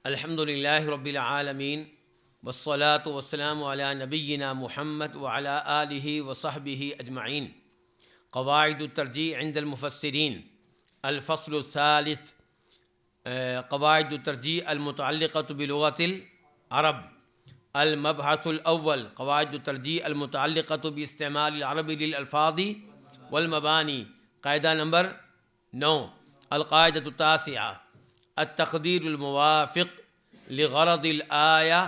الحمد للہ رب العالمین والصلاة والسلام علی نبینا محمد وعلی آلہ وصحبہ اجمعین۔ قواعد الترجیح عند المفسرین، الفصل الثالث، قواعد الترجیح المتعلقة بلغة العرب۔ المبحث الاول، قواعد الترجیح المتعلقة باستعمال العرب للالفاظ والمبانی۔ قاعدہ نمبر 9۔ القاعدۃ التاسعہ، التقدیر الموافق لغرض الآیہ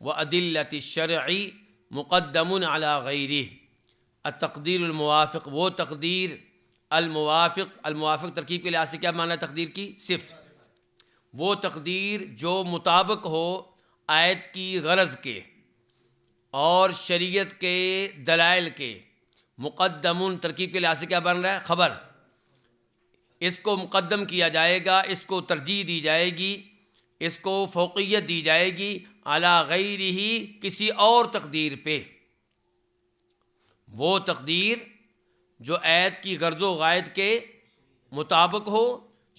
وأدلة الشرع مقدم على غیرہ۔ التقدیر الموافق، وہ تقدیر الموافق ترکیب کے لحاظ سے کیا معنی ہے تقدیر کی؟ صفت۔ وہ تقدیر جو مطابق ہو آیت کی غرض کے اور شریعت کے دلائل کے۔ مقدم ترکیب کے لحاظ سے کیا بن رہا ہے؟ خبر۔ اس کو مقدم کیا جائے گا، اس کو ترجیح دی جائے گی، اس کو فوقیت دی جائے گی علی غیرہ، کسی اور تقدیر پہ۔ وہ تقدیر جو آیت کی غرض و غایت کے مطابق ہو،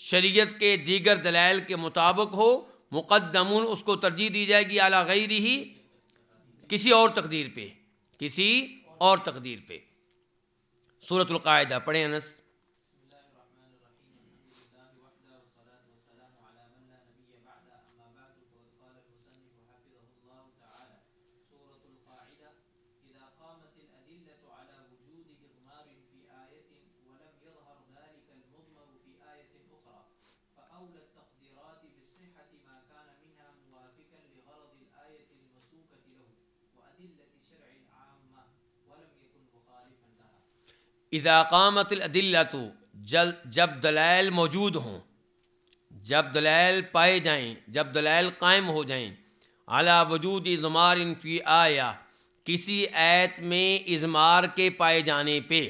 شریعت کے دیگر دلائل کے مطابق ہو، مقدم، اس کو ترجیح دی جائے گی علی غیرہ، کسی اور تقدیر پہ، کسی اور تقدیر پہ۔ سورۃ القاعدہ پڑھیں انس۔ اذا قامت الادلۃ، جب دلائل موجود ہوں، جب دلائل پائے جائیں، جب دلائل قائم ہو جائیں، علی وجود اضمار فی آیہ، کسی آیت میں اضمار کے پائے جانے پہ۔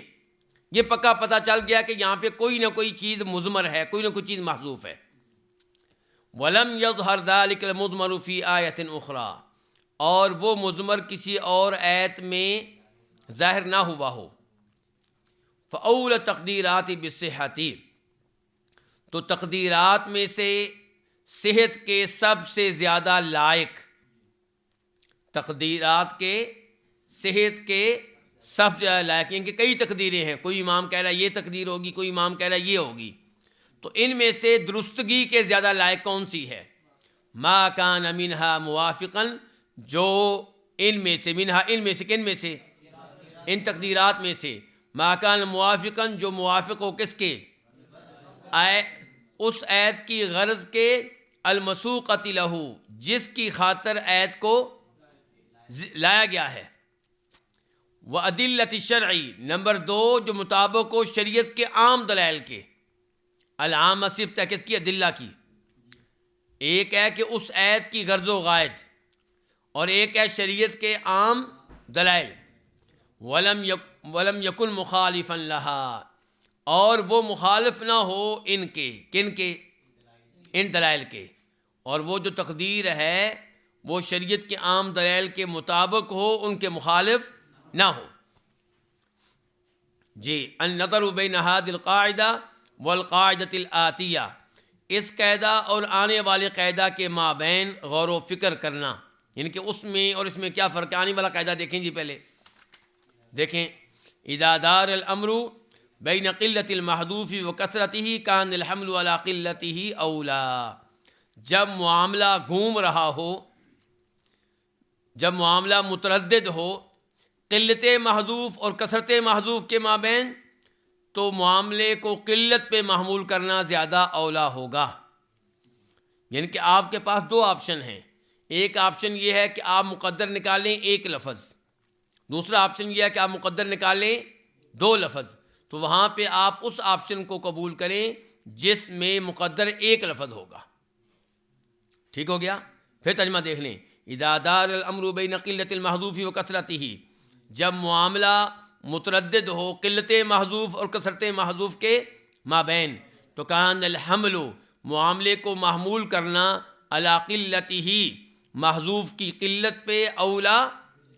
یہ پکا پتہ چل گیا کہ یہاں پہ کوئی نہ کوئی چیز مضمر ہے، کوئی نہ کوئی چیز محذوف ہے۔ ولم یظہر ذلک المضمر فی آیۃ اخری، اور وہ مضمر کسی اور آیت میں ظاہر نہ ہوا ہو۔ فاول تقدیرات بالصحۃ، تو تقدیرات میں سے صحت کے سب سے زیادہ لائق، تقدیرات کے صحت کے سب سے زیادہ لائق، یعنی کہ کئی تقدیریں ہیں، کوئی امام کہہ رہا ہے یہ تقدیر ہوگی، کوئی امام کہہ رہا ہے یہ ہوگی، تو ان میں سے درستگی کے زیادہ لائق کون سی ہے؟ ما کان منہا موافقا، جو ان میں سے، منہا ان میں سے، کن میں سے؟ ان تقدیرات میں سے۔ ما کان موافقا، جو موافق ہو کس کے؟ اس آیت کی غرض کے، المسوقۃ لہ، جس کی خاطر آیت کو لایا گیا ہے۔ وأدلة الشرع، نمبر 2، جو مطابق ہو شریعت کے عام دلائل کے۔ العام صفت ہے کس کی؟ ادلہ کی۔ ایک ہے کہ اس آیت کی غرض و غایت، اور ایک ہے شریعت کے عام دلائل۔ ولم یکن مخالفا لہا، اور وہ مخالف نہ ہو ان کے، کن کے؟ ان دلائل کے۔ اور وہ جو تقدیر ہے وہ شریعت کے عام دلائل کے مطابق ہو، ان کے مخالف نہ ہو۔ جی، النظر بین هذه القاعدہ والقاعدۃ الآتیہ، اس قاعدہ اور آنے والے قاعدہ کے مابین غور و فکر کرنا، یعنی کہ اس میں اور اس میں کیا فرق ہے۔ آنے والا قاعدہ دیکھیں جی، پہلے دیکھیں۔ اذا دار الامر بین قلۃ المحذوف وکثرتہ کان الحمل علی قلتہ اولا، جب معاملہ گھوم رہا ہو، جب معاملہ متردد ہو قلت محذوف اور کثرت محذوف کے مابین، تو معاملے کو قلت پہ محمول کرنا زیادہ اولا ہوگا۔ یعنی کہ آپ کے پاس دو آپشن ہیں۔ ایک آپشن یہ ہے کہ آپ مقدر نکالیں ایک لفظ، دوسرا آپشن یہ ہے کہ آپ مقدر نکالیں دو لفظ، تو وہاں پہ آپ اس آپشن کو قبول کریں جس میں مقدر ایک لفظ ہوگا۔ ٹھیک ہو گیا؟ پھر ترجمہ دیکھ لیں۔ اذا دار الامر بین قلت المحذوف وکثرتہ، جب معاملہ متردد ہو قلت محذوف اور کثرت محذوف کے مابین، تو کان الحمل، معاملے کو محمول کرنا، علی قلتہ، محذوف کی قلت پہ، اولا،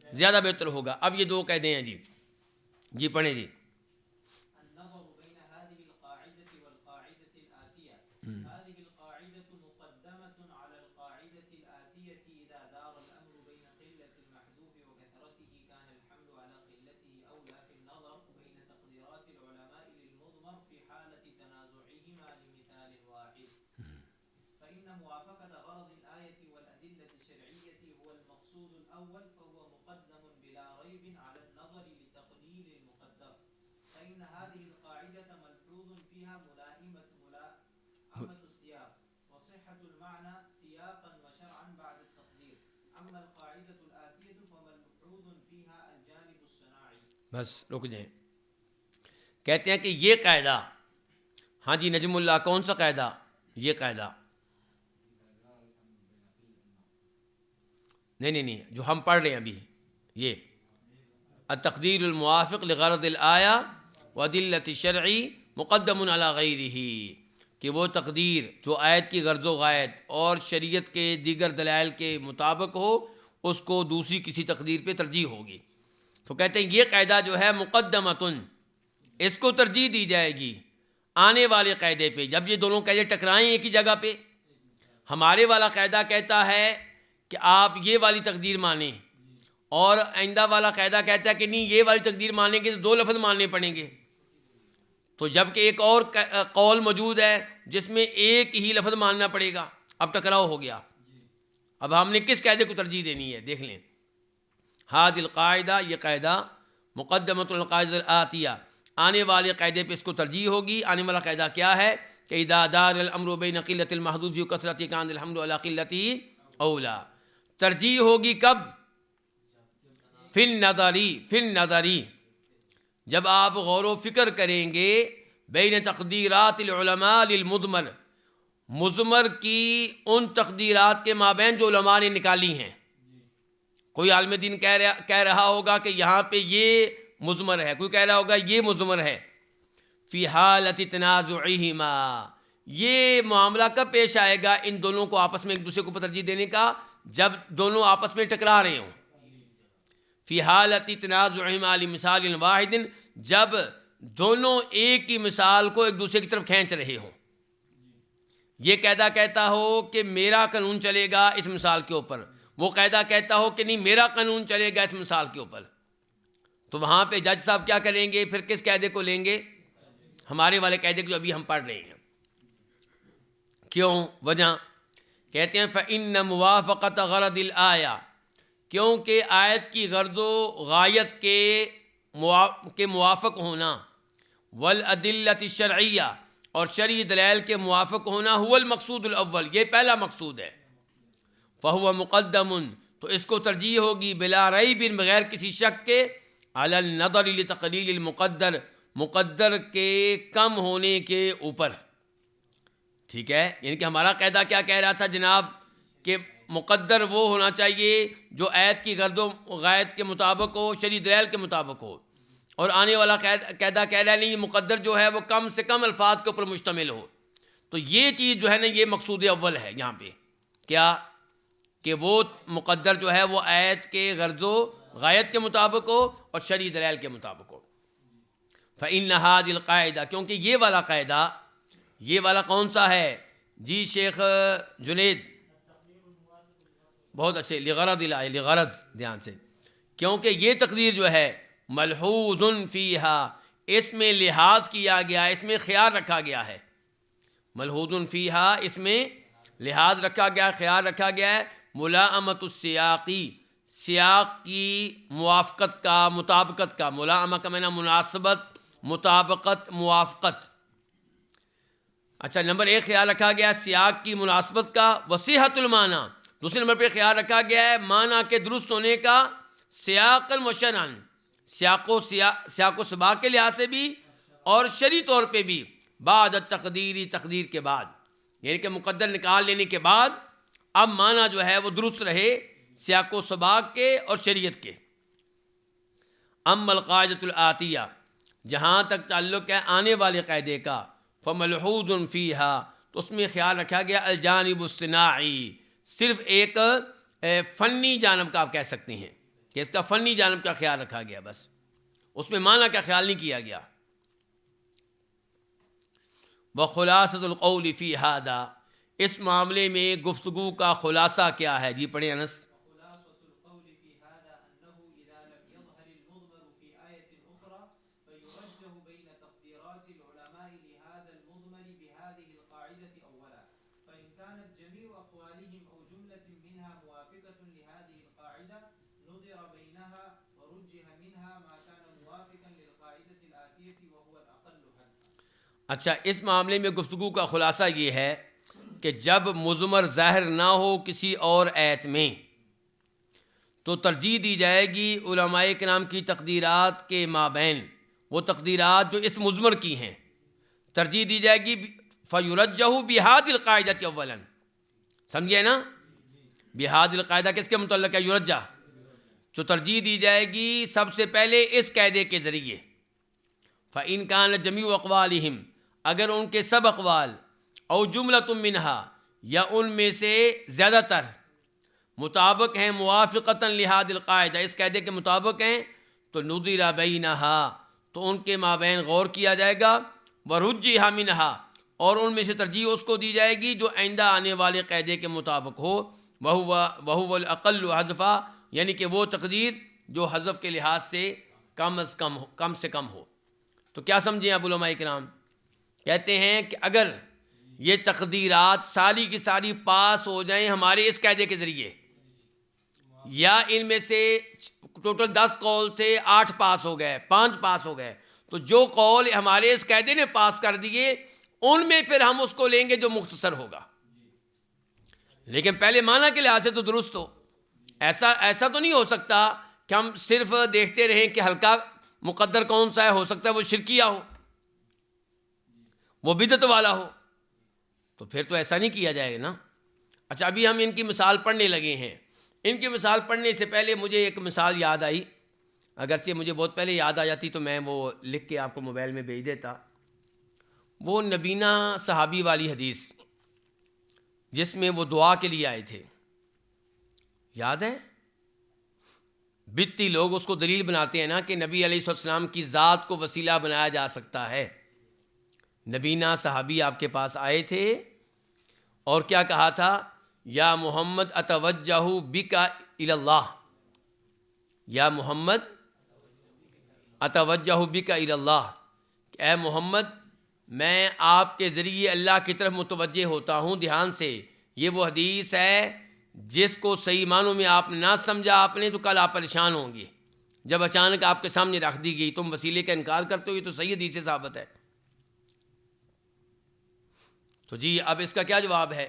زیادہ بہتر ہوگا۔ اب یہ دو قاعدے ہیں جی پڑھیں جی۔ بس رک جائیں. کہتے ہیں کہ یہ قاعدہ، ہاں جی نجم اللہ، کون سا قاعدہ؟ یہ قاعدہ نہیں جو ہم پڑھ رہے ہیں ابھی، یہ التقدیر الموافق لغرض الآیہ وادلۃ الشرع مقدم علی غیرہ، کہ وہ تقدیر جو آیت کی غرض و غایت اور شریعت کے دیگر دلائل کے مطابق ہو، اس کو دوسری کسی تقدیر پہ ترجیح ہوگی. تو کہتے ہیں یہ قاعدہ جو ہے مقدمتن، اس کو ترجیح دی جائے گی آنے والے قاعدے پہ. جب یہ دونوں قاعدے ٹکرائیں ایک ہی جگہ پہ، ہمارے والا قاعدہ کہتا ہے کہ آپ یہ والی تقدیر مانیں، اور آئندہ والا قاعدہ کہتا ہے کہ نہیں یہ والی تقدیر مانیں گے تو دو لفظ ماننے پڑیں گے. تو جب کہ ایک اور قول موجود ہے جس میں ایک ہی لفظ ماننا پڑے گا، اب ٹکراؤ ہو گیا. اب ہم نے کس قاعدے کو ترجیح دینی ہے دیکھ لیں. ہاد القاعدہ، یہ قاعدہ مقدمۃ القاعدہ الآتیہ، آنے والے قاعدے پہ اس کو ترجیح ہوگی. آنے والا قاعدہ کیا ہے کہ اذا دار الامر بین قلۃ المحذوف وکثرۃ کان الحمد علی قلتہ اولا. ترجیح ہوگی کب؟ فی النظری، جب آپ غور و فکر کریں گے بین تقدیرات العلماء للمضمر، مضمر کی ان تقدیرات کے مابین جو علماء نے نکالی ہیں. کوئی عالم دین کہہ رہا ہوگا کہ یہاں پہ یہ مضمر ہے، کوئی کہہ رہا ہوگا یہ مضمر ہے. فی حالت تنازعہما، یہ معاملہ کب پیش آئے گا ان دونوں کو آپس میں ایک دوسرے کو ترجیح دینے کا؟ جب دونوں آپس میں ٹکرا رہے ہوں. فی حالت تنازعہما لمثال واحد، جب دونوں ایک ہی مثال کو ایک دوسرے کی طرف کھینچ رہے ہوں. یہ قاعدہ کہتا ہو کہ میرا قانون چلے گا اس مثال کے اوپر، وہ قاعدہ کہتا ہو کہ نہیں میرا قانون چلے گا اس مثال کے اوپر. تو وہاں پہ جج صاحب کیا کریں گے؟ پھر کس قاعدے کو لیں گے؟ ہمارے والے قاعدے کو جو ابھی ہم پڑھ رہے ہیں. کیوں؟ وجہ کہتے ہیں فإن موافقت غرض الآیہ، کیونکہ آیت کی غرض و غایت کے موافق ہونا، والادلۃ الشرعیہ، اور شرعی دلائل کے موافق ہونا، هو المقصود الاول، یہ پہلا مقصود ہے. فہو مقدم، تو اس کو ترجیح ہوگی بلا ریب، بغیر کسی شک کے، علی النظر لتقلیل المقدر، مقدر کے کم ہونے کے اوپر. ٹھیک ہے، یعنی کہ ہمارا قاعدہ کیا کہہ رہا تھا جناب کہ مقدر وہ ہونا چاہیے جو آیت کی غرض و غایت کے مطابق ہو، شرعی دلائل کے مطابق ہو. اور آنے والا قاعدہ کہہ رہا ہے نہیں، مقدر جو ہے وہ کم سے کم الفاظ کے اوپر مشتمل ہو. تو یہ چیز جو ہے نا یہ مقصود اول ہے یہاں پہ. کیا؟ کہ وہ مقدر جو ہے وہ آیت کے غرض و غایت کے مطابق ہو اور شرعی دلائل کے مطابق ہو. فإن هذه القاعدہ، کیونکہ یہ والا قاعدہ، یہ والا کون سا ہے جی شیخ جنید؟ بہت اچھے، لغرض الآیہ، لغرض، دھیان سے، کیونکہ یہ تقدیر جو ہے ملحوظ فیہا، اس میں لحاظ کیا گیا، اس میں خیال رکھا گیا ہے. ملحوظ فیہا، اس میں لحاظ رکھا گیا، خیال رکھا گیا ہے. ملائمت السیاقی، سیاق کی موافقت کا، مطابقت کا. ملائمہ کا معنی مناسبت، مطابقت، موافقت. اچھا، نمبر ایک خیال رکھا گیا سیاق کی مناسبت کا. وصیحت المعنی، دوسرے نمبر پہ خیال رکھا گیا ہے معنی کے درست ہونے کا. سیاقاً و شرعاً، سیاق و سباق کے لحاظ سے بھی اور شرعی طور پہ بھی. بعد التقدیری، تقدیر کے بعد، یعنی کہ مقدر نکال لینے کے بعد اب معنی جو ہے وہ درست رہے سیاق و سباق کے اور شریعت کے. اما القاعدۃ الآتیہ، جہاں تک تعلق ہے آنے والے قاعدے کا، فملحوظ فیہا، تو اس میں خیال رکھا گیا الجانب الصناعی، صرف ایک فنی جانب کا آپ کہہ سکتے ہیں کہ اس کا فنی جانب کا خیال رکھا گیا، بس اس میں معنی کا خیال نہیں کیا گیا. وخلاصۃ القول فی ھذا، اس معاملے میں گفتگو کا خلاصہ کیا ہے؟ جی پڑھیں انس۔ اچھا، اس معاملے میں گفتگو کا خلاصہ یہ ہے کہ جب مضمر ظاہر نہ ہو کسی اور آیت میں تو ترجیح دی جائے گی علماء کرام کی تقدیرات کے مابین، وہ تقدیرات جو اس مضمر کی ہیں ترجیح دی جائے گی فَيُرَجَّهُ بِهَذِهِ الْقَاعِدَةِ أَوَّلًا، سمجھے نا؟ بِهَذِهِ الْقَاعِدَةِ کس کے متعلق ہے؟ یرجہ، جو ترجیح دی جائے گی سب سے پہلے اس قاعدے کے ذریعے فَإِنْ كَانَ جَمِيعُ أَقْوَالِهِمْ، اگر ان کے سب اقوال او جملۃ منها یا ان میں سے زیادہ تر مطابق ہیں موافقتاً لہذا القاعدہ، اس قاعدے کے مطابق ہیں تو نظر بینہا، تو ان کے مابین غور کیا جائے گا، ورجح منہا، اور ان میں سے ترجیح اس کو دی جائے گی جو آئندہ آنے والے قاعدے کے مطابق ہو، وہو الاقل حذفا، یعنی کہ وہ تقدیر جو حذف کے لحاظ سے کم سے کم ہو۔ تو کیا سمجھیں اب علماء کرام؟ کہتے ہیں کہ اگر یہ تقدیرات ساری کی ساری پاس ہو جائیں ہمارے اس قاعدے کے ذریعے، یا ان میں سے ٹوٹل 10 قول تھے، 8 پاس ہو گئے، 5 پاس ہو گئے، تو جو قول ہمارے اس قاعدے نے پاس کر دیے ان میں پھر ہم اس کو لیں گے جو مختصر ہوگا، لیکن پہلے معنی کے لحاظ سے تو درست ہو۔ ایسا تو نہیں ہو سکتا کہ ہم صرف دیکھتے رہیں کہ ہلکا مقدر کون سا ہے، ہو سکتا ہے وہ شرکیہ ہو، وہ بدعت والا ہو، تو پھر تو ایسا نہیں کیا جائے گا نا۔ اچھا، ابھی ہم ان کی مثال پڑھنے لگے ہیں۔ ان کی مثال پڑھنے سے پہلے مجھے ایک مثال یاد آئی، اگرچہ مجھے بہت پہلے یاد آ جاتی تو میں وہ لکھ کے آپ کو موبائل میں بھیج دیتا۔ وہ نبینا صحابی والی حدیث جس میں وہ دعا کے لیے آئے تھے، یاد ہے؟ بدتی لوگ اس کو دلیل بناتے ہیں نا کہ نبی علیہ السلام کی ذات کو وسیلہ بنایا جا سکتا ہے۔ نبینا صحابی آپ کے پاس آئے تھے اور کیا کہا تھا؟ یا محمد اتوجہ بک الی اللہ، یا محمد اتوجہ بک الی اللہ، اے محمد میں آپ کے ذریعے اللہ کی طرف متوجہ ہوتا ہوں۔ دھیان سے، یہ وہ حدیث ہے جس کو صحیح معنوں میں آپ نے نہ سمجھا آپ نے تو کل آپ پریشان ہوں گے جب اچانک آپ کے سامنے رکھ دی گئی، تم وسیلے کا انکار کرتے ہو، یہ تو صحیح حدیث سے ثابت ہے۔ تو جی اب اس کا کیا جواب ہے؟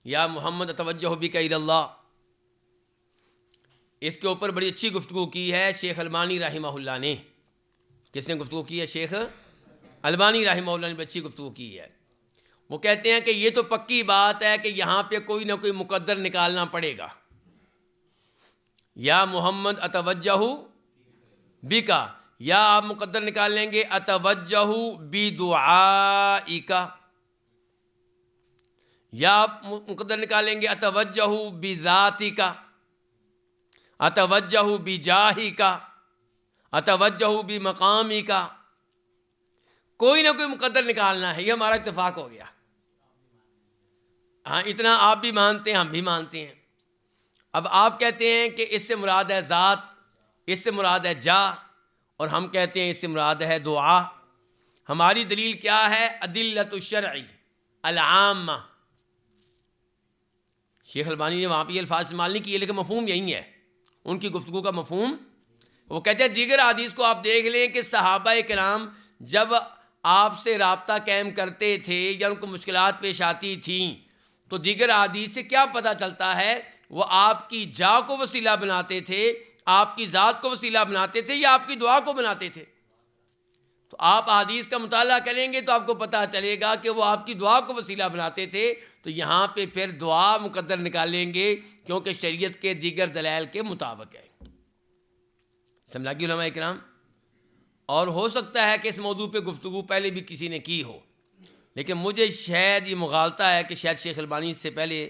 یا محمد اتوجہ بک الی اللہ، اس کے اوپر بڑی اچھی گفتگو کی ہے شیخ البانی رحمہ اللہ نے۔ کس نے گفتگو کی ہے؟ شیخ البانی رحمہ اللہ نے بڑی اچھی گفتگو کی ہے۔ وہ کہتے ہیں کہ یہ تو پکی بات ہے کہ یہاں پہ کوئی نہ کوئی مقدر نکالنا پڑے گا۔ یا محمد اتوجہ بکا، یا آپ مقدر نکال لیں گے اتوجہ بدعائک، یا آپ مقدر نکالیں گے اتوجہ بذاتک، اتوجہ بجاہک، اتوجہ بمقامک، کوئی نہ کوئی مقدر نکالنا ہے، یہ ہمارا اتفاق ہو گیا۔ ہاں، اتنا آپ بھی مانتے ہیں، ہم بھی مانتے ہیں۔ اب آپ کہتے ہیں کہ اس سے مراد ہے ذات، اس سے مراد ہے جا، اور ہم کہتے ہیں اس سے مراد ہے دعا۔ ہماری دلیل کیا ہے؟ ادلۃ الشرع العامہ۔ شیخ البانی نے وہاں پہ یہ الفاظ استعمال نہیں کیے، لیکن مفہوم یہی ہے ان کی گفتگو کا مفہوم۔ وہ کہتے ہیں دیگر حدیث کو آپ دیکھ لیں کہ صحابہ کرام جب آپ سے رابطہ قائم کرتے تھے یا ان کو مشکلات پیش آتی تھیں تو دیگر حدیث سے کیا پتہ چلتا ہے؟ وہ آپ کی جا کو وسیلہ بناتے تھے، آپ کی ذات کو وسیلہ بناتے تھے، یا آپ کی دعا کو بناتے تھے۔ تو آپ حدیث کا مطالعہ کریں گے تو آپ کو پتہ چلے گا کہ وہ آپ کی دعا کو وسیلہ بناتے تھے، تو یہاں پہ پھر دعا مقدر نکالیں گے کیونکہ شریعت کے دیگر دلائل کے مطابق ہے۔ سمجھا کہ علماء کرام؟ اور ہو سکتا ہے کہ اس موضوع پہ گفتگو پہلے بھی کسی نے کی ہو، لیکن مجھے شاید یہ مغالطہ ہے کہ شاید شیخ البانی سے پہلے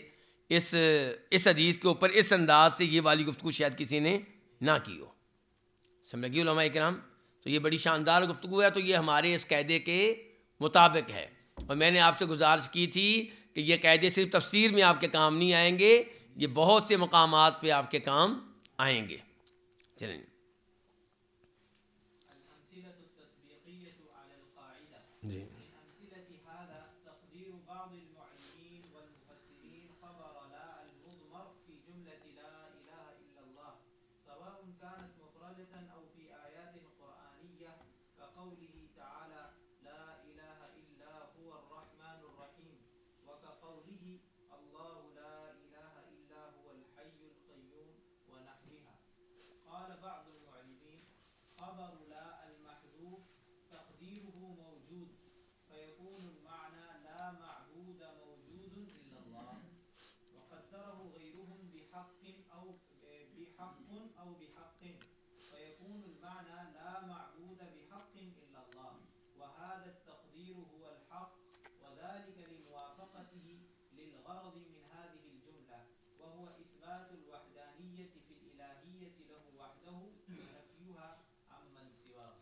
اس حدیث کے اوپر اس انداز سے یہ والی گفتگو شاید کسی نے نہ کی ہو۔ سمجھ گئی علماء کرام؟ تو یہ بڑی شاندار گفتگو ہے، تو یہ ہمارے اس قاعدے کے مطابق ہے۔ اور میں نے آپ سے گزارش کی تھی کہ یہ قاعدے صرف تفسیر میں آپ کے کام نہیں آئیں گے، یہ بہت سے مقامات پہ آپ کے کام آئیں گے. چلیں جی.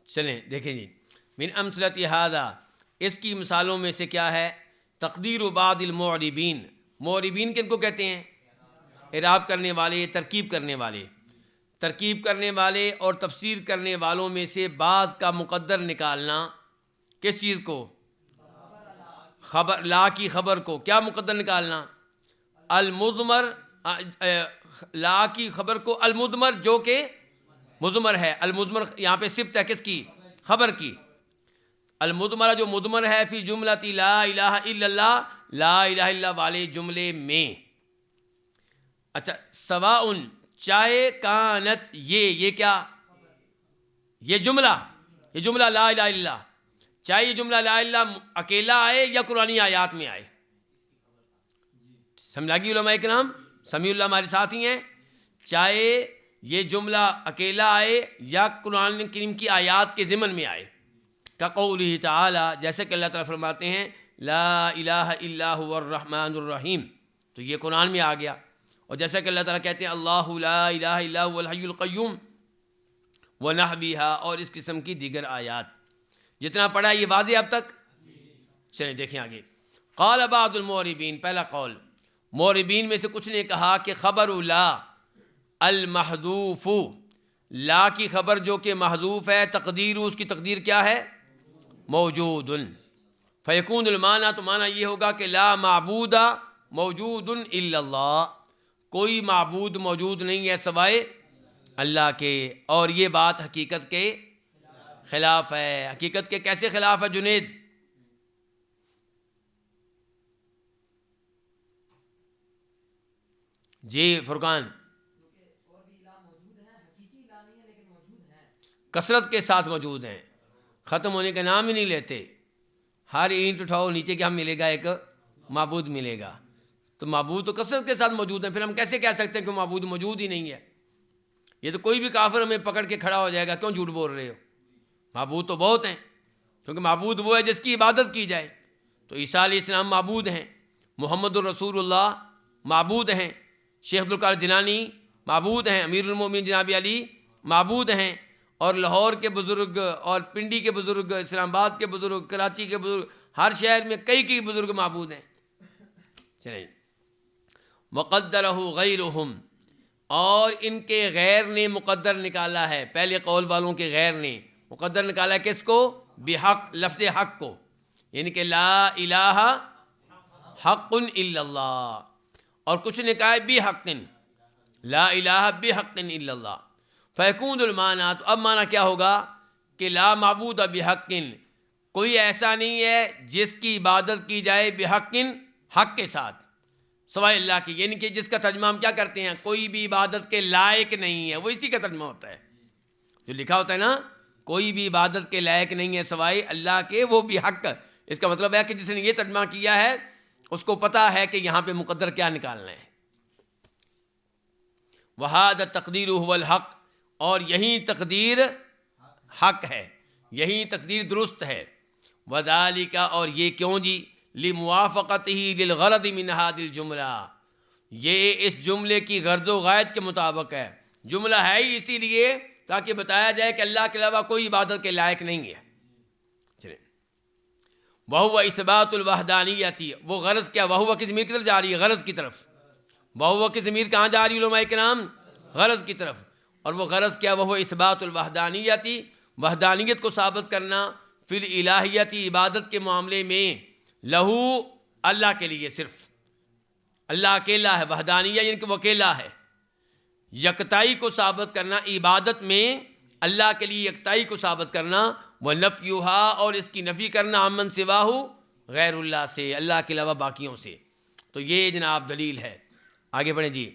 چلیں دیکھیں جی، من امثلۃ ھذا، اس کی مثالوں میں سے کیا ہے؟ تقدیر بعض المعربین. معربین کن کو کہتے ہیں؟ اعراب کرنے والے، ترکیب کرنے والے. ترکیب کرنے والے اور تفسیر کرنے والوں میں سے بعض کا مقدر نکالنا. کس چیز کو؟ خبر، لا کی خبر کو. کیا مقدر نکالنا؟ المضمر، لا کی خبر کو المضمر جو کہ مضمر ہے. المضمر یہاں پہ صفت ہے کس کی؟ خبر کی. المضمر جو مضمر ہے فی جملۃ لا الہ الا اللہ، لا الہ الا والے جملے میں. اچھا، سواء، چاہے، کانت، یہ کیا؟ یہ جملہ لا الہ الا، چاہے یہ جملہ لا الہ اکیلا آئے یا قرآنی آیات میں آئے. سمجھ لگی علماء کرام؟ سمیع اللہ ہمارے ساتھ ہی ہیں. چاہے یہ جملہ اکیلا آئے یا قرآن کریم کی آیات کے ضمن میں آئے. کقولہ تعالی، جیسے کہ اللہ تعالیٰ فرماتے ہیں لا الہ الا هو الرحمن الرحیم، تو یہ قرآن میں آ گیا. اور جیسا کہ اللہ تعالیٰ کہتے ہیں اللہ لا الہ الا هو الحی القیوم ونحوها، اور اس قسم کی دیگر آیات. جتنا پڑھا یہ واضح اب تک؟ چلیں دیکھیں آگے. قال بعض المعربین، پہلا قول، معربین میں سے کچھ نے کہا کہ خبر لا المحذوف، لا کی خبر جو کہ محذوف ہے، تقدیر اس کی تقدیر کیا ہے؟ موجود. فیکون المعنی، تو معنی یہ ہوگا کہ لا معبود موجود الا اللہ، کوئی معبود موجود نہیں ہے سوائے اللہ کے. اور یہ بات حقیقت کے خلاف ہے. حقیقت کے کیسے خلاف ہے جنید؟ جی فرقان. کثرت کے ساتھ موجود ہیں، ختم ہونے کا نام ہی نہیں لیتے. ہر اینٹ اٹھاؤ نیچے کیا ملے گا؟ ایک معبود ملے گا. تو معبود تو کثرت کے ساتھ موجود ہیں، پھر ہم کیسے کہہ سکتے ہیں کہ معبود موجود ہی نہیں ہے؟ یہ تو کوئی بھی کافر ہمیں پکڑ کے کھڑا ہو جائے گا، کیوں جھوٹ بول رہے ہو؟ معبود تو بہت ہیں، کیونکہ معبود وہ ہے جس کی عبادت کی جائے. تو عیسیٰ علیہ السلام معبود ہیں، محمد الرسول اللہ معبود ہیں، شیخ عبدالقادر جیلانی معبود ہیں، امیر المومنین جناب علی معبود ہیں، اور لاہور کے بزرگ اور پنڈی کے بزرگ، اسلام آباد کے بزرگ، کراچی کے بزرگ، ہر شہر میں کئی بزرگ معبود ہیں. چلیں، مقدرہ غیرہم، اور ان کے غیر نے مقدر نکالا ہے. پہلے قول والوں کے غیر نے مقدر نکالا ہے کس کو؟ بحق، لفظ حق کو، یعنی کہ لا الہ حق الا اللہ. اور کچھ نے کہا ہے بحق، لا الہ بحق الا اللہ. فیکون المعنی، تو اب معنی کیا ہوگا کہ لا معبود بحق، کوئی ایسا نہیں ہے جس کی عبادت کی جائے بحق، حق کے ساتھ، سوائے اللہ کی. یعنی کہ جس کا ترجمہ ہم کیا کرتے ہیں؟ کوئی بھی عبادت کے لائق نہیں ہے، وہ اسی کا ترجمہ ہوتا ہے جو لکھا ہوتا ہے نا، کوئی بھی عبادت کے لائق نہیں ہے سوائے اللہ کے، وہ بھی حق. اس کا مطلب ہے کہ جس نے یہ ترجمہ کیا ہے اس کو پتہ ہے کہ یہاں پہ مقدر کیا نکالنا ہے. وَهَذَا التَّقْدِيرُ هُوَ الْحَقُّ، اور یہی تقدیر حق ہے، یہی تقدیر درست ہے. وَذَلِكَ، اور یہ کیوں جی؟ لِمُوَافَقَتِهِ لِلْغَرَضِ مِنْ هَذِهِ الْجُمْلَةِ، یہ اس جملے کی غرض و غایت کے مطابق ہے. جملہ ہے ہی اسی لیے تاکہ بتایا جائے کہ اللہ کے علاوہ کوئی عبادت کے لائق نہیں ہے. چلیں، وہو اثبات الوحدانیتی، وہ غرض کیا، وہو کی ضمیر کی طرف جا رہی ہے، غرض کی طرف. وہو کی ضمیر کہاں جا رہی ہے علماء کرام؟ غرض کی طرف. اور وہ غرض کیا، وہو اثبات الوحدانیتی، وحدانیت کو ثابت کرنا، فی الالہیتی، عبادت کے معاملے میں، لہو، اللہ کے لیے، صرف اللہ اکیلا ہے. وحدانیہ یعنی کہ وہ اکیلا ہے. یکتائی کو ثابت کرنا عبادت میں، اللہ کے لیے یکتائی کو ثابت کرنا. ونفیھا، اور اس کی نفی کرنا، عمن سواہ، غیر اللہ سے، اللہ کے علاوہ باقیوں سے. تو یہ جناب دلیل ہے. آگے بڑھیں جی.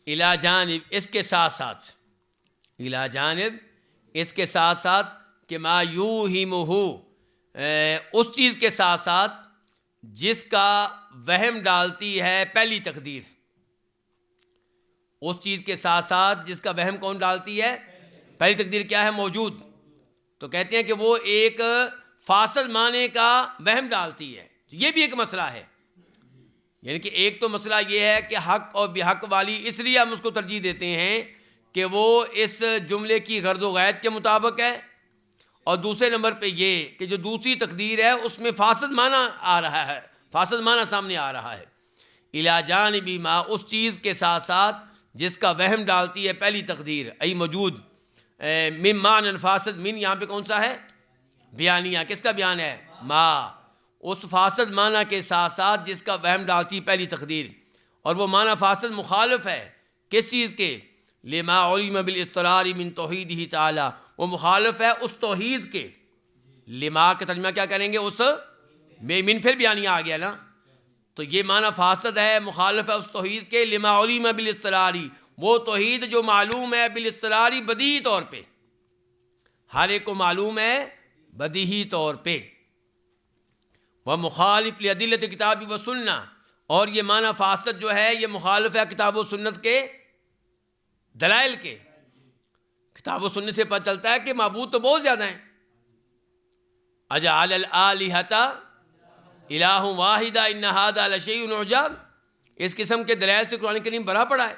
الی جانب، اس کے ساتھ ساتھ، الی جانب، اس کے ساتھ ساتھ، کہ ما یوہمہ، اس چیز کے ساتھ ساتھ جس کا وہم ڈالتی ہے پہلی تقدیر. اس چیز کے ساتھ ساتھ جس کا وہم کون ڈالتی ہے؟ پہلی تقدیر کیا ہے؟ موجود. تو کہتے ہیں کہ وہ ایک فاسد معنی کا وہم ڈالتی ہے. یہ بھی ایک مسئلہ ہے. یعنی کہ ایک تو مسئلہ یہ ہے کہ حق اور بحق والی، اس لیے ہم اس کو ترجیح دیتے ہیں کہ وہ اس جملے کی غرض و غایت کے مطابق ہے. اور دوسرے نمبر پہ یہ کہ جو دوسری تقدیر ہے اس میں فاسد معنی آ رہا ہے، فاسد معنی سامنے آ رہا ہے. الی جانب ما، اس چیز کے ساتھ ساتھ جس کا وہم ڈالتی ہے پہلی تقدیر، ای موجود، من معنی فاسد، من یہاں پہ کون سا ہے؟ بیانیہ. کس کا بیان ہے؟ ما. اس فاسد معنی کے ساتھ ساتھ جس کا وہم ڈالتی پہلی تقدیر، اور وہ معنی فاسد مخالف ہے کس چیز کے؟ لما علم بالاضطرار من توحیدہ تعالی، وہ مخالف ہے اس توحید کے. لما کا ترجمہ کیا کریں گے؟ اس میں من پھر بیانیہ آ گیا نا. تو یہ معنی فاسد ہے، مخالف ہے اس توحید کے. لما علم بالاضطرار، وہ توحید جو معلوم ہے بالاضطرار، بدیہی طور پہ، ہر ایک کو معلوم ہے بدیہی طور پہ. ومخالف لادلۃ کتاب و سنہ، اور یہ معنی فاسد جو ہے یہ مخالف ہے کتاب و سنت کے دلائل کے. کتاب و سنت سے پتہ چلتا ہے کہ معبود تو بہت زیادہ ہیں. اجعل الآلہۃ الہ واحد ان ھذا لشیء عجاب، اس قسم کے دلائل سے قرآن کریم بھرا پڑا ہے.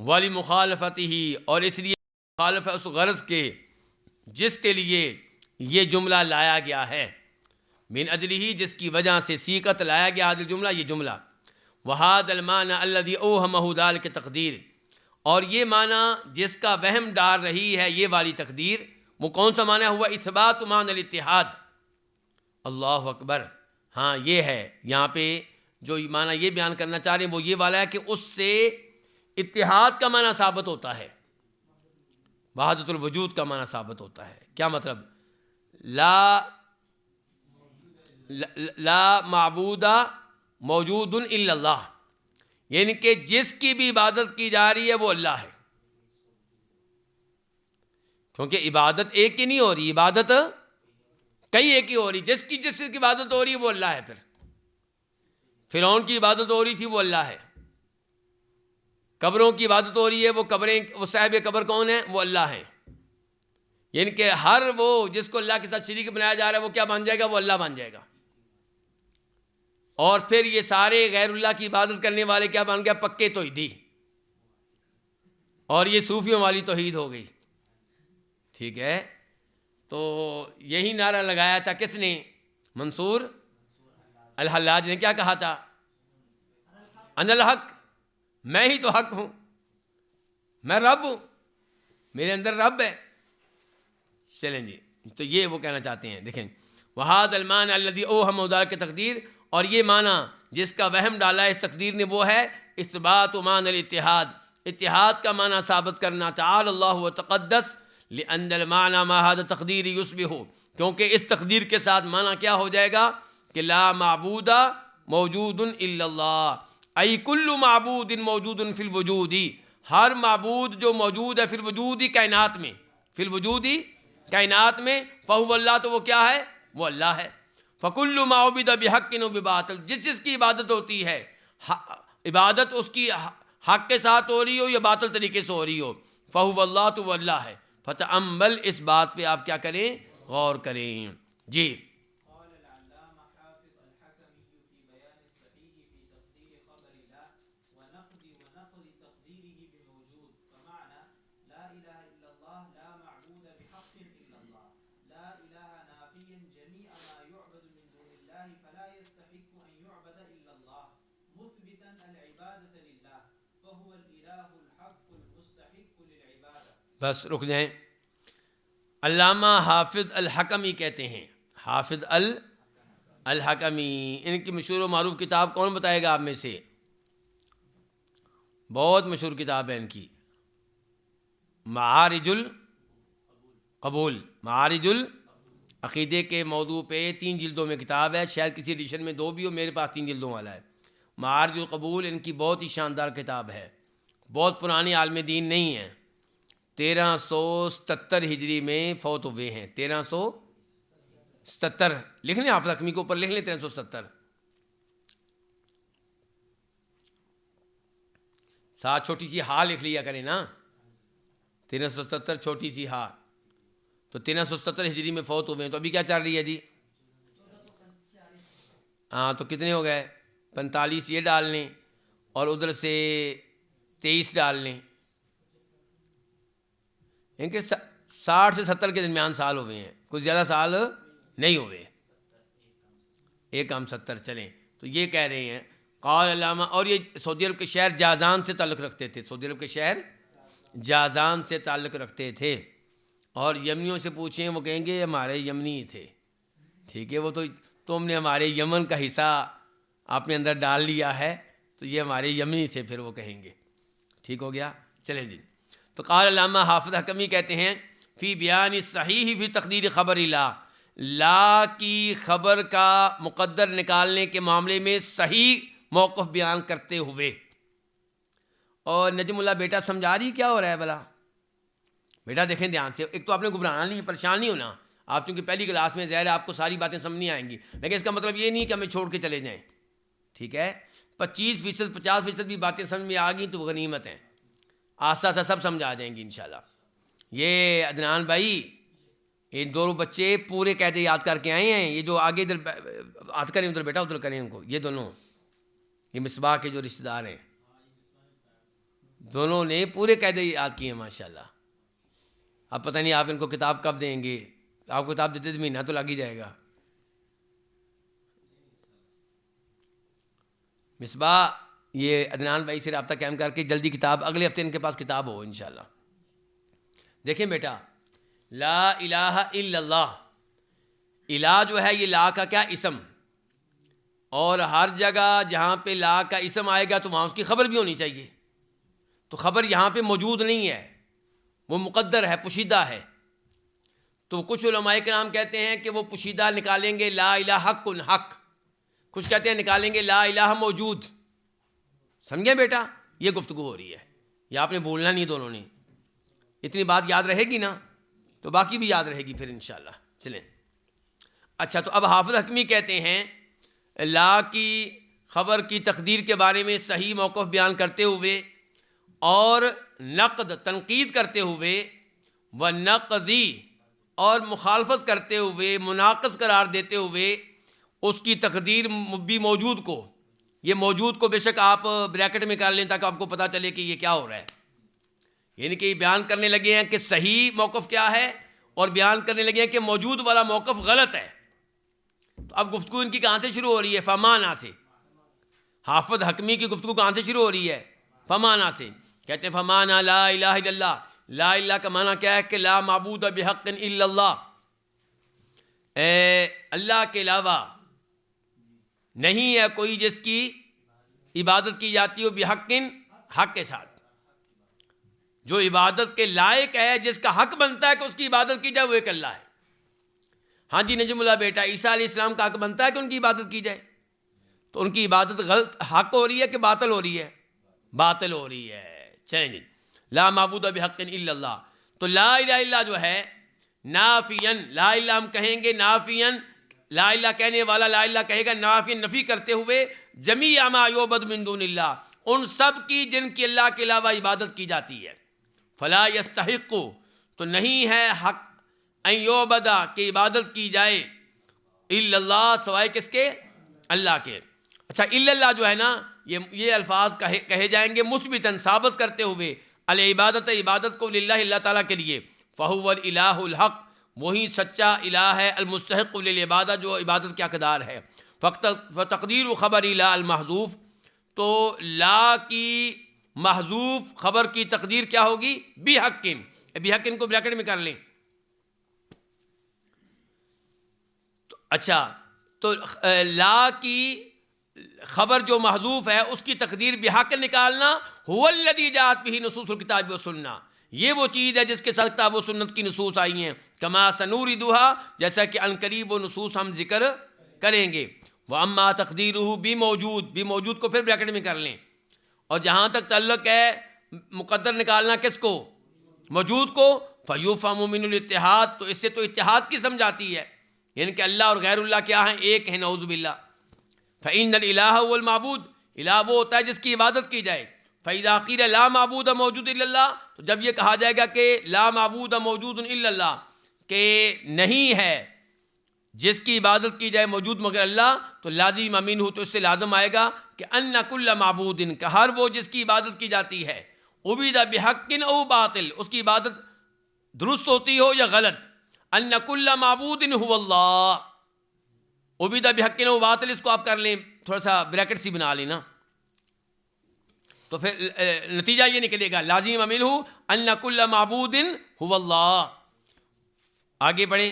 ولمخالفتہ، اور اس لیے مخالف ہے اس غرض کے جس کے لیے یہ جملہ لایا گیا ہے. من اجلہ، جس کی وجہ سے سیقت لایا گیا حاضر جملہ، یہ جملہ. وہذا المعنی الذی اوہمہ ذلک تقدیر، اور یہ معنی جس کا وہم ڈال رہی ہے یہ والی تقدیر، وہ کون سا معنی ہوا؟ اثبات معنی الاتحاد. اللہ اکبر. ہاں یہ ہے یہاں پہ جو معنی یہ بیان کرنا چاہ رہے ہیں وہ یہ والا ہے کہ اس سے اتحاد کا معنی ثابت ہوتا ہے، وحدت الوجود کا معنی ثابت ہوتا ہے. کیا مطلب؟ لا معبود موجود الا اللہ، یعنی کہ جس کی بھی عبادت کی جا رہی ہے وہ اللہ ہے. کیونکہ عبادت ایک ہی نہیں ہو رہی، عبادت کئی ایک ہی ہو رہی. جس کی عبادت ہو رہی ہے وہ اللہ ہے. پھر فرعون کی عبادت ہو رہی تھی وہ اللہ ہے. قبروں کی عبادت ہو رہی ہے، وہ قبریں، وہ صاحب قبر کون ہیں؟ وہ اللہ ہیں. یعنی کہ ہر وہ جس کو اللہ کے ساتھ شریک بنایا جا رہا ہے وہ کیا بن جائے گا؟ وہ اللہ بن جائے گا. اور پھر یہ سارے غیر اللہ کی عبادت کرنے والے کیا بن گیا؟ پکے توحیدی. اور یہ صوفیوں والی توحید ہو گئی. ٹھیک ہے. تو یہی نعرہ لگایا تھا کس نے؟ منصور الحلاج نے. کیا کہا تھا؟ انا الحق، میں ہی تو حق ہوں، میں رب ہوں، میرے اندر رب ہے. چلیں جی. تو یہ وہ کہنا چاہتے ہیں. دیکھیں، وہذا المعنی الذی اوہمہ ذلک تقدیر، اور یہ معنی جس کا وہم ڈالا ہے اس تقدیر نے وہ ہے اثبات معنی الاتحاد، اتحاد کا معنی ثابت کرنا. تعالی اللہ وتقدس لأن المعنى ما هذا تقدیر یشبہ، کیونکہ اس تقدیر کے ساتھ معنی کیا ہو جائے گا کہ لا معبود موجود الا اللہ، ای کل معبود موجود فی الوجود، ہر معبود جو موجود ہے فی الوجود کائنات میں، فی الوجود کائنات میں، فہو اللہ تو وہ کیا ہے؟ وہ اللہ ہے۔ فکل ما عبد بحق و بباطل، جس کی عبادت ہوتی ہے عبادت اس کی حق کے ساتھ ہو رہی ہو یا باطل طریقے سے ہو رہی ہو، فہو اللہ تو وہ اللہ ہے۔ فتأمل، اس بات پہ آپ کیا کریں؟ غور کریں۔ جی بس رک جائیں۔ علامہ حافظ الحکمی کہتے ہیں، حافظ الحکمی، ان کی مشہور و معروف کتاب کون بتائے گا آپ میں سے؟ بہت مشہور کتاب ہے ان کی، معارج القبول، معارج العقیدے کے موضوع پہ 3 جلدوں میں کتاب ہے، شاید کسی ایڈیشن میں 2 بھی ہو، میرے پاس 3 جلدوں والا ہے۔ معارج القبول ان کی بہت ہی شاندار کتاب ہے، بہت پرانی عالم دین نہیں ہے، 1377 ہجری میں فوت ہوئے ہیں، 1377 لکھ لیں، حافظ حکمی کے اوپر لکھ لیں 1377، ساتھ چھوٹی سی ہا لکھ لیا کریں نا، 1377 چھوٹی سی ہا، تو 1377 ہجری میں فوت ہوئے ہیں، تو ابھی کیا چل رہی ہے جی؟ ہاں تو کتنے ہو گئے؟ 45 یہ ڈال لیں اور ادھر سے 23 ڈال لیں، ان کے 60 سے 70 کے درمیان سال ہوئے ہیں، کچھ زیادہ سال نہیں ہوئے، ایک ہم 70 چلیں۔ تو یہ کہہ رہے ہیں قال علامہ، اور یہ سعودی عرب کے شہر جازان سے تعلق رکھتے تھے، سعودی عرب کے شہر جازان سے تعلق رکھتے تھے، اور یمنیوں سے پوچھیں وہ کہیں گے ہمارے یمنی تھے، ٹھیک ہے، وہ تو تم نے ہمارے یمن کا حصہ آپ نے اندر ڈال لیا ہے، تو یہ ہمارے یمنی تھے، پھر وہ کہیں گے، ٹھیک ہو گیا، چلیں جی۔ تو قال علامہ حافظ حکمی کہتے ہیں فی بیان صحیح فی تقدیر خبر لا کی خبر کا مقدر نکالنے کے معاملے میں صحیح موقف بیان کرتے ہوئے۔ اور نجم اللہ بیٹا سمجھا رہی کیا ہو رہا ہے بھلا؟ بیٹا دیکھیں دھیان سے، ایک تو آپ نے گھبرانا نہیں، پریشان نہیں ہونا، آپ چونکہ پہلی کلاس میں ظاہر ہے آپ کو ساری باتیں سمجھ نہیں آئیں گی، لیکن اس کا مطلب یہ نہیں کہ ہمیں چھوڑ کے چلے جائیں، ٹھیک ہے؟ 25% 50% بھی باتیں سمجھ میں آ گئی تو غنیمت ہیں، آہستہ آہستہ سب سمجھ آ جائیں گی انشاءاللہ۔ یہ عدنان بھائی، ان دونوں بچے پورے قاعدے یاد کر کے آئے ہیں، یہ جو آگے ادھر ہاتھ کریں ادھر بیٹا ادھر کریں ان کو، یہ دونوں، یہ مصباح کے جو رشتہ دار ہیں، دونوں نے پورے قاعدے یاد کیے ہیں ماشاءاللہ۔ اب پتہ نہیں آپ ان کو کتاب کب دیں گے، آپ کو کتاب دیتے تو مہینہ تو لگ ہی جائے گا۔ مصباح، یہ عدنان بھائی سے رابطہ قائم کر کے جلدی کتاب، اگلے ہفتے ان کے پاس کتاب ہو انشاءاللہ۔ دیکھیں بیٹا، لا الہ الا اللہ، الہ جو ہے یہ لا کا کیا اسم، اور ہر جگہ جہاں پہ لا کا اسم آئے گا تو وہاں اس کی خبر بھی ہونی چاہیے، تو خبر یہاں پہ موجود نہیں ہے، وہ مقدر ہے، پوشیدہ ہے۔ تو کچھ علماء کرام کہتے ہیں کہ وہ پوشیدہ نکالیں گے لا الہ حق حق، کچھ کہتے ہیں نکالیں گے لا الہ موجود۔ سمجھے بیٹا، یہ گفتگو ہو رہی ہے، یہ آپ نے بولنا نہیں، دونوں نے، اتنی بات یاد رہے گی نا تو باقی بھی یاد رہے گی پھر انشاءاللہ۔ چلیں اچھا، تو اب حافظ حکمی کہتے ہیں لا کی خبر کی تقدیر کے بارے میں صحیح موقف بیان کرتے ہوئے اور نقد تنقید کرتے ہوئے و نقدی اور مخالفت کرتے ہوئے، مناقض قرار دیتے ہوئے اس کی تقدیر بھی موجود کو، یہ موجود کو بے شک آپ بریکٹ میں کر لیں تاکہ آپ کو پتہ چلے کہ یہ کیا ہو رہا ہے، یعنی کہ یہ بیان کرنے لگے ہیں کہ صحیح موقف کیا ہے اور بیان کرنے لگے ہیں کہ موجود والا موقف غلط ہے۔ تو اب گفتگو ان کی کہاں سے شروع ہو رہی ہے؟ فمانا سے۔ حافظ حکمی کی گفتگو کہاں سے شروع ہو رہی ہے؟ فمانا سے۔ کہتے ہیں فمانا لا الہ الا اللہ، لا الہ کا معنی کیا ہے کہ لا معبود بحق الا اللہ، اللہ کے علاوہ نہیں ہے کوئی جس کی عبادت کی جاتی ہو، بحق حق کے ساتھ، جو عبادت کے لائق ہے، جس کا حق بنتا ہے کہ اس کی عبادت کی جائے، وہ ایک اللہ ہے۔ ہاں جی نجم اللہ بیٹا، عیسیٰ علیہ السلام کا حق بنتا ہے کہ ان کی عبادت کی جائے، تو ان کی عبادت غلط حق ہو رہی ہے کہ باطل ہو رہی ہے؟ باطل ہو رہی ہے. چلیں جی، لا معبود بحق الا اللہ. تو لا الہ الا جو ہے نافین، لا الہ ہم کہیں گے نافین، لا الہ کہنے والا لا الہ کہے گا نافین، نفی کرتے ہوئے جمیع ما یعبد من دون اللہ، ان سب کی جن کی اللہ کے علاوہ عبادت کی جاتی ہے. فلا یستحق، تو نہیں ہے حق، ان یعبدا کہ عبادت کی جائے، الا اللہ سوائے کس کے؟ اللہ کے. اچھا الا اللہ جو ہے نا یہ الفاظ کہے جائیں گے مثبتاً ثابت کرتے ہوئے العبادت عبادت کو للہ اللہ تعالیٰ کے لیے. فہو الالہ الحق، وہی سچا الہ ہے المستحق للعبادہ جو عبادت کے حقدار ہے. فتقدیر خبر لا المحذوف، تو لا کی محذوف خبر کی تقدیر کیا ہوگی؟ بحقن. بحقن کو بریکٹ میں کر لیں. اچھا تو لا کی خبر جو محذوف ہے اس کی تقدیر بحق نکالنا، هو الذی جاءت به نصوص الکتاب والسنہ، یہ وہ چیز ہے جس کے ساتھ کتاب و سنت کی نصوص آئی ہیں. کما سنوردھا، جیسا کہ عنقریب وہ نصوص ہم ذکر کریں گے. واما تقدیرہ بموجود، بموجود کو پھر بریکٹ میں کر لیں. اور جہاں تک تعلق ہے مقدر نکالنا کس کو؟ موجود کو. فیفہم من الاتحاد، تو اس سے تو اتحاد کی سمجھ آتی ہے، یعنی کہ اللہ اور غیر اللہ کیا ہیں؟ ایک ہیں، نعوذ باللہ. فإن الإلہ هو المعبود، الہ وہ ہوتا ہے جس کی عبادت کی جائے. فإذا قیل لا معبود موجود الا اللہ، تو جب یہ کہا جائے گا کہ لا معبود موجود الا اللہ، کہ نہیں ہے جس کی عبادت کی جائے موجود مگر اللہ، تو لازم امین ہو، تو اس سے لازم آئے گا کہ ان کل معبود، کہ ہر وہ جس کی عبادت کی جاتی ہے، عبید بحق او باطل، اس کی عبادت درست ہوتی ہو یا غلط. ان کل معبود هو اللہ، عبید بحق او باطل، اس کو آپ کر لیں تھوڑا سا بریکٹ سی بنا لیں نا، تو پھر نتیجہ یہ نکلے گا لازم امین ہو ان کل معبود هو اللہ. آگے بڑھیں.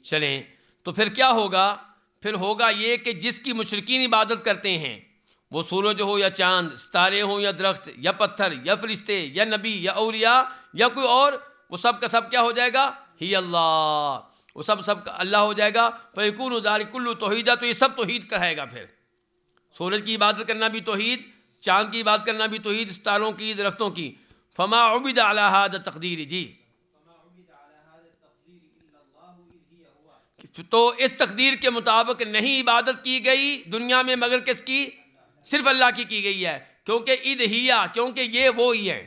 چلیں تو پھر کیا ہوگا؟ پھر ہوگا یہ کہ جس کی مشرکین عبادت کرتے ہیں، وہ سورج ہو یا چاند، ستارے ہوں یا درخت یا پتھر یا فرشتے یا نبی یا اولیاء یا کوئی اور، وہ سب کا سب کیا ہو جائے گا؟ ہی اللہ، وہ سب کا اللہ ہو جائے گا. فیکون ذالک کلہ توحیدہ، تو یہ سب توحید کہے گا. پھر سورج کی عبادت کرنا بھی توحید، چاند کی عبادت کرنا بھی توحید، ستاروں کی، درختوں کی. فما عبد علی ھذا التقدیر، جی تو اس تقدیر کے مطابق نہیں عبادت کی گئی دنیا میں مگر کس کی؟ صرف اللہ کی گئی ہے. کیونکہ اذ کیونکہ یہ وہی ہے،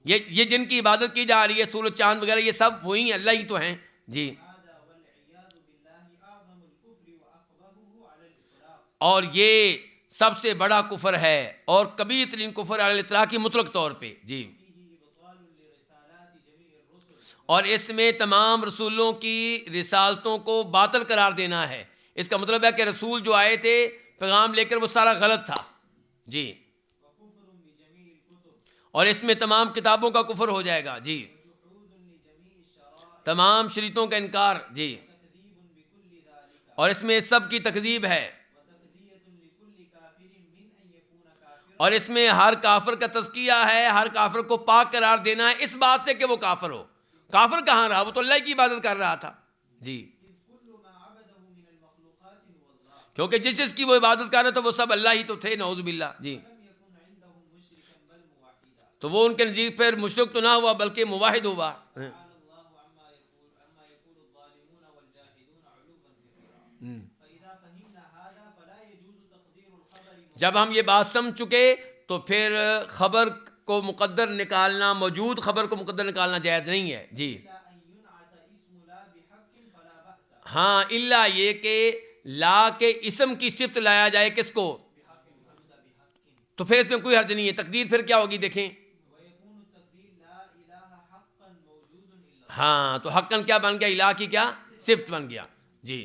یہ جن کی عبادت کی جا رہی ہے، سورج چاند وغیرہ، یہ سب وہی ہیں، اللہ ہی تو ہیں. جی اور یہ سب سے بڑا کفر ہے اور کبیر ترین کفر علی الاطلاق، مطلق طور پہ. جی اور اس میں تمام رسولوں کی رسالتوں کو باطل قرار دینا ہے. اس کا مطلب ہے کہ رسول جو آئے تھے پیغام لے کر، وہ سارا غلط تھا. جی اور اس میں تمام کتابوں کا کفر ہو جائے گا. جی تمام شریعتوں کا انکار. جی اور اس میں سب کی تکذیب ہے، اور اس میں ہر کافر کا تزکیہ ہے، ہر کافر کو پاک قرار دینا ہے اس بات سے کہ وہ کافر ہو. کافر کہاں رہا؟ وہ تو اللہ کی عبادت کر رہا تھا. جی کیونکہ جس کی وہ عبادت کر رہا تھا وہ سب اللہ ہی تو تھے، نعوذ باللہ. جی تو وہ ان کے نزدیک پھر مشرک تو نہ ہوا بلکہ موحد ہوا. جب ہم یہ بات سمجھ چکے تو پھر خبر کو مقدر نکالنا، موجود خبر کو مقدر نکالنا جائز نہیں ہے. جی ہاں الا یہ کہ لا کے اسم کی صفت لایا جائے کس کو؟ تو پھر اس میں کوئی حرج نہیں ہے. تقدیر پھر کیا ہوگی دیکھیں. ہاں تو حقاً کیا بن گیا؟ الہ کی کیا صفت بن گیا. جی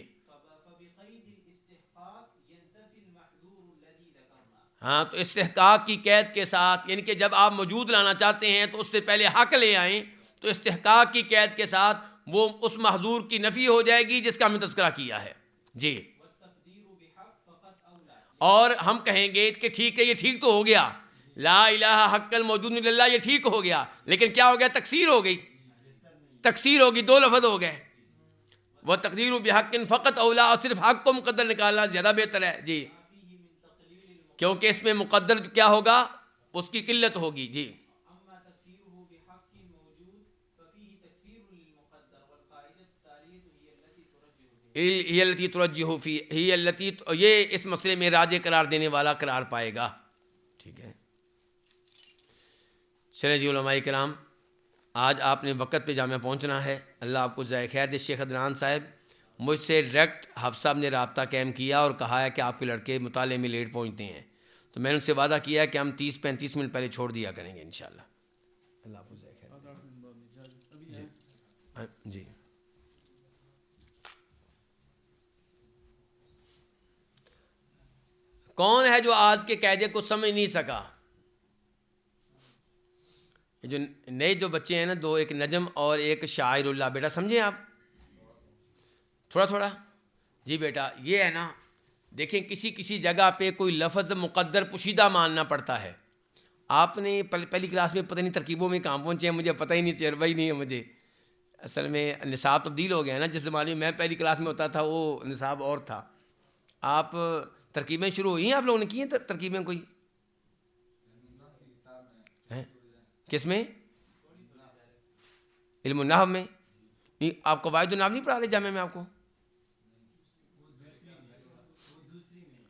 ہاں تو استحقاق کی قید کے ساتھ، یعنی کہ جب آپ موجود لانا چاہتے ہیں تو اس سے پہلے حق لے آئیں، تو استحقاق کی قید کے ساتھ وہ اس محظور کی نفی ہو جائے گی جس کا ہم نے تذکرہ کیا ہے. جی اور ہم کہیں گے کہ ٹھیک ہے، یہ ٹھیک تو ہو گیا، لا الہ حق الموجود الا اللہ یہ ٹھیک ہو گیا، لیکن کیا ہو گیا؟ تکسیر ہو گئی، تکسیر ہوگی، دو لفظ ہو گئے. وہ تقدیر بحق فقط اولا، اور صرف حق کو مقدر نکالنا زیادہ بہتر ہے. جی کیونکہ اس میں مقدر کیا ہوگا؟ اس کی قلت ہوگی. جی ہی التی ترجح فی، ہی التی، یہ اس مسئلے میں راجح قرار دینے والا قرار پائے گا. ٹھیک ہے. چلیں جی علماء کرام، آج آپ نے وقت پہ جامعہ پہنچنا ہے. اللہ آپ کو جزائے خیر دے. شیخ عدنان صاحب مجھ سے ڈائریکٹ حافظ صاحب نے رابطہ قائم کیا اور کہا ہے کہ آپ کے لڑکے مطالعے میں لیٹ پہنچتے ہیں، تو میں نے ان سے وعدہ کیا ہے کہ ہم 30-35 منٹ پہلے چھوڑ دیا کریں گے انشاءاللہ. اللہ آپ کو جزائے خیر. جی کون ہے جو آج کے قاعدے کو سمجھ نہیں سکا؟ جو نئے جو بچے ہیں نا، دو، ایک نجم اور ایک شاعر اللہ، بیٹا سمجھیں آپ تھوڑا تھوڑا. جی بیٹا یہ ہے نا، دیکھیں کسی کسی جگہ پہ کوئی لفظ مقدر پوشیدہ ماننا پڑتا ہے. آپ نے پہلی کلاس میں پتہ نہیں ترکیبوں میں کہاں پہنچے ہیں، مجھے پتہ ہی نہیں، تجربہ ہی نہیں ہے مجھے. اصل میں نصاب تبدیل ہو گیا ہے نا، جس زمانے میں پہلی کلاس میں ہوتا تھا وہ نصاب اور تھا. آپ ترکیبیں شروع ہوئی ہیں، آپ لوگوں نے کی ہیں ترکیبیں کوئی؟ کس میں؟ علم النحو میں؟ نہیں آپ قواعد النحو نہیں پڑھا رہے جامعہ میں آپ کو؟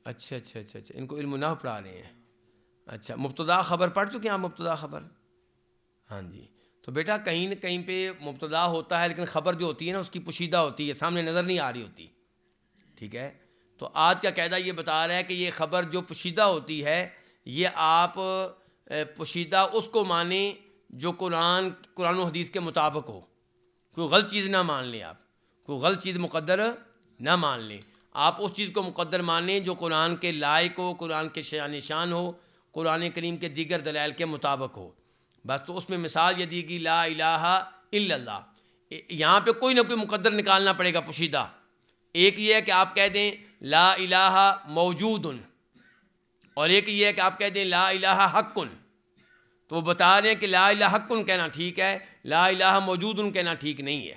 اچھا اچھا اچھا اچھا، ان کو علم النحو پڑھا رہے ہیں. اچھا مبتدا خبر پڑھ چکے ہیں آپ؟ مبتدا خبر، ہاں جی. تو بیٹا کہیں نہ کہیں پہ مبتدا ہوتا ہے، لیکن خبر جو ہوتی ہے نا اس کی پوشیدہ ہوتی ہے، سامنے نظر نہیں آ رہی ہوتی. ٹھیک ہے. تو آج کا قاعدہ یہ بتا رہا ہے کہ یہ خبر جو پوشیدہ ہوتی ہے، یہ آپ پوشیدہ اس کو مانیں جو قرآن و حدیث کے مطابق ہو. کوئی غلط چیز نہ مان لیں، آپ کوئی غلط چیز مقدر نہ مان لیں. آپ اس چیز کو مقدر مانیں جو قرآن کے لائق ہو، قرآن کے شان ہو، قرآن کریم کے دیگر دلائل کے مطابق ہو. بس تو اس میں مثال یہ دی گی لا الہ الا اللہ. یہاں پہ کوئی نہ کوئی مقدر نکالنا پڑے گا پوشیدہ. ایک یہ ہے کہ آپ کہہ دیں لا الہ موجود، اور ایک یہ ہے کہ آپ کہہ دیں لا الہ حق. تو وہ بتا رہے ہیں کہ لا الہ حق کہنا ٹھیک ہے، لا الہ موجود کہنا ٹھیک نہیں ہے.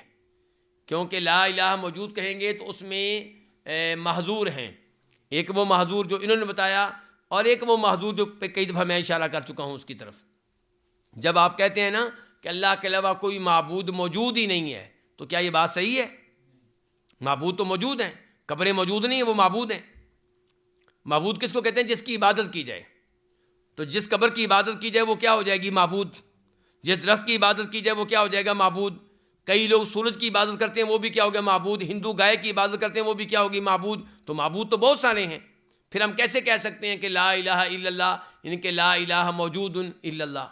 کیونکہ لا الہ موجود کہیں گے تو اس میں محظور ہیں. ایک وہ محظور جو انہوں نے بتایا، اور ایک وہ محظور جو پہ کئی دفعہ میں اشارہ کر چکا ہوں اس کی طرف. جب آپ کہتے ہیں نا کہ اللہ کے علاوہ کوئی معبود موجود ہی نہیں ہے، تو کیا یہ بات صحیح ہے؟ معبود تو موجود ہیں، قبریں موجود نہیں ہیں، وہ معبود ہیں. معبود کس کو کہتے ہیں؟ جس کی عبادت کی جائے. تو جس قبر کی عبادت کی جائے وہ کیا ہو جائے گی؟ معبود. جس درخت کی عبادت کی جائے وہ کیا ہو جائے گا؟ معبود. کئی لوگ سورج کی عبادت کرتے ہیں، وہ بھی کیا ہو گیا؟ معبود. ہندو گائے کی عبادت کرتے ہیں، وہ بھی کیا ہوگی؟ معبود. تو معبود تو بہت سارے ہیں. پھر ہم کیسے کہہ سکتے ہیں کہ لا الہ الا اللہ، یعنی کہ لا الہ موجود الا اللہ؟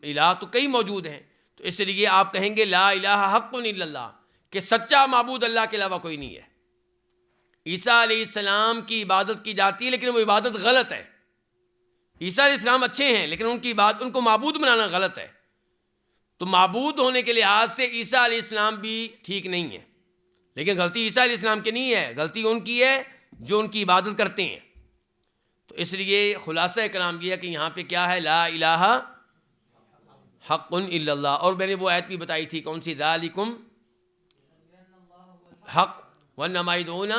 الہ تو کئی موجود ہیں. تو اس لیے آپ کہیں گے لا الہ حق الا اللہ، کہ سچا معبود اللہ کے علاوہ کوئی نہیں ہے. عیسیٰ علیہ السلام کی عبادت کی جاتی ہے، لیکن وہ عبادت غلط ہے. عیسیٰ علیہ السلام اچھے ہیں، لیکن ان کو معبود بنانا غلط ہے. تو معبود ہونے کے لحاظ سے عیسیٰ علیہ السلام بھی ٹھیک نہیں ہے. لیکن غلطی عیسیٰ علیہ السلام کی نہیں ہے، غلطی ان کی ہے جو ان کی عبادت کرتے ہیں. تو اس لیے خلاصہ کلام یہ ہے کہ یہاں پہ کیا ہے؟ لا الہ حق الا اللہ. اور میں نے وہ آیت بھی بتائی تھی، کون سی؟ ذالکم حق وان ما یدعون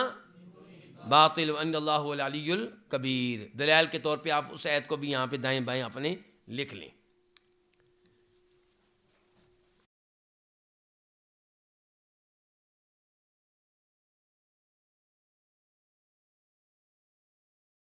باطل وان اللہ هو العلی الکبیر. دلائل کے طور پہ آپ اس آیت کو بھی یہاں پہ دائیں بائیں اپنے لکھ لیں.